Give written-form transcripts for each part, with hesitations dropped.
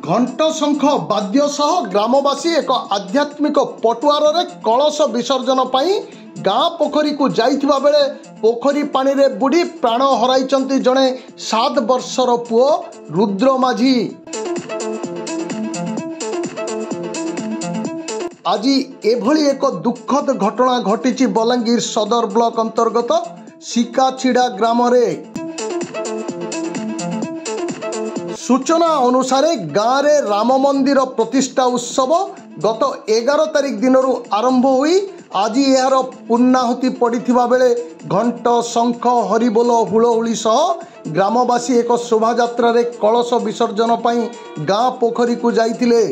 घंट शंख वाद्य सह ग्रामवासी एक आध्यात्मिक पटुआर रे कलश विसर्जन पाई गाँ पोखरी को जाइथिबा बेले पोखरी पानी रे बुड़ी प्राण हराइचंती जणे 7 वर्षर पुओ रुद्र माझी। आज एभली एक दुखद घटना घटी बलांगीर सदर ब्लॉक अंतर्गत सिकाछिड़ा ग्राम रे। सूचना अनुसार गाँव रे राम मंदिर प्रतिष्ठा उत्सव गत 11 तारिख दिन आरंभ हुई आज यार पूर्णाहुति पड़िथिबा बेले घंट शंख हरिबोल हुलहुली सह ग्रामवासी एक शोभा यात्रा रे कलश विसर्जन पाई गाँ पोखरी को जाइथिले।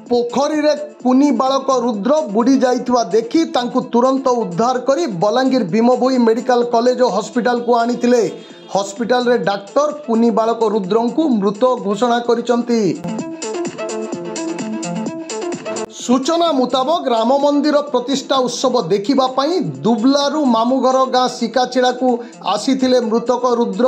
पोखरी रे कुनी बालक रुद्र बुड़ी जाइथिबा देखि तांकु तुरंत उद्धार करी बलांगीर भीमभोई मेडिकल कॉलेज और हॉस्पिटल को आनिथिले। हॉस्पिटल रे डॉक्टर कुनी बालक रुद्र को मृत घोषणा करिसंती। सूचना मुताबक राम मंदिर प्रतिष्ठा उत्सव देखिबा पाई दुबलारू मामुघर गाँ सिकाछिड़ा को आसीथिले मृतक रुद्र।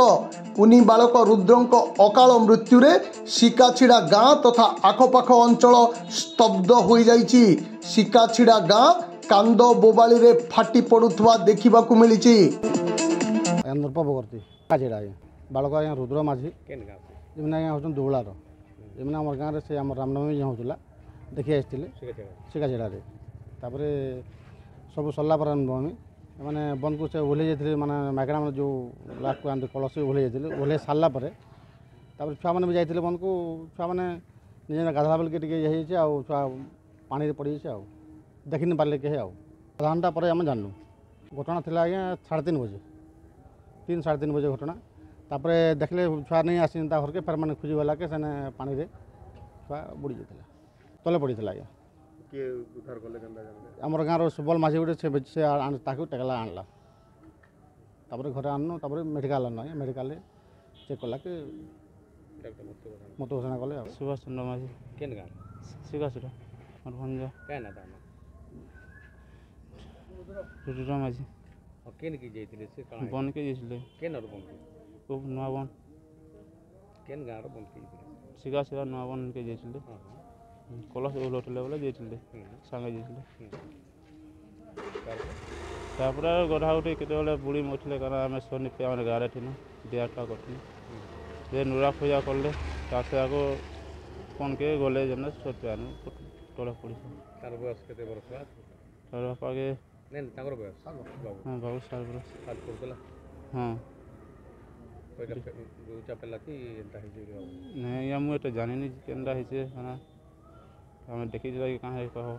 कुनी बालक रुद्रंक अकाल मृत्यु रे सिकाछिड़ा गाँ तथा आखपाख अंचल स्तब्ध हो जाइछि। सिकाछिड़ा गाँ कांद बोबाली रे फाटी पड़ुथवा देखिबा को मिलिछि। बालक आज्ञा रुद्र माझी जमीन आज्ञा हूँ दुबलार जमीन आम गाँव से आम रामनवमी जो होता देखी आसते सिकाछिड़ा तापर सब सरला पर रामनवमी मैंने बंद को से ओह्ल जाते मैंने मागणा मैंने जो लास्ट को कलश ओह्ल जाते ओह्ल सारा छुआ मैंने भी जाते बंद को छुआ मैंने निजे गाधा बेल के छुआ पानी पड़ जाए देखी नहीं पारे कहीं आधा घंटा पर आम जानू घटना थी आज्ञा 3:30 बजे 3-3:30 बजे घटना तापर देखले छुआ नहीं आसी घर के फिर मैंने खोजी गला के सेने पानी रे छुआ बुड़ी जाता तले पड़ी आज्ञा आमर गाँव सुबल माझी गोटे से टेकला आणला तापर घर आनु तापर मेडिकल आनु आज्ञा मेडिकल चेक कला कि मत घोषणा कले। सुभाष चंद्र माझी केन गाँव सिकाछिड़ा मयूरभंज क्या ना रुद्र माझी केन की जाइथिले से कहाँ बन के जाइथिले केन और बन को नवा बन केन गाँव बन के जाइथिले सिकाछिड़ा नवा बन के जाइथिले कलश ओह्लौठिले बोले जाइथिले सांगे जाइथिले तापर गधा उठी केतेबेले बुड़ी मरथिले कारण आम सोनी पे आम गाँव थिनु बियाटा करथिनु जे नुरा पूजा करले तासे आगो कौन के गले जने सोचानु तले पड़ी तार बयस केते वर्ष तार बापा के नहीं ताकर बयस हां बाबू 7 वर्ष साल पड़ला हां पहिला दूचा पेला थी एंता हे जे नहीं या मु एटा जानि नि केनरा हिसे हां हमें देखि जाई कहां है कहो।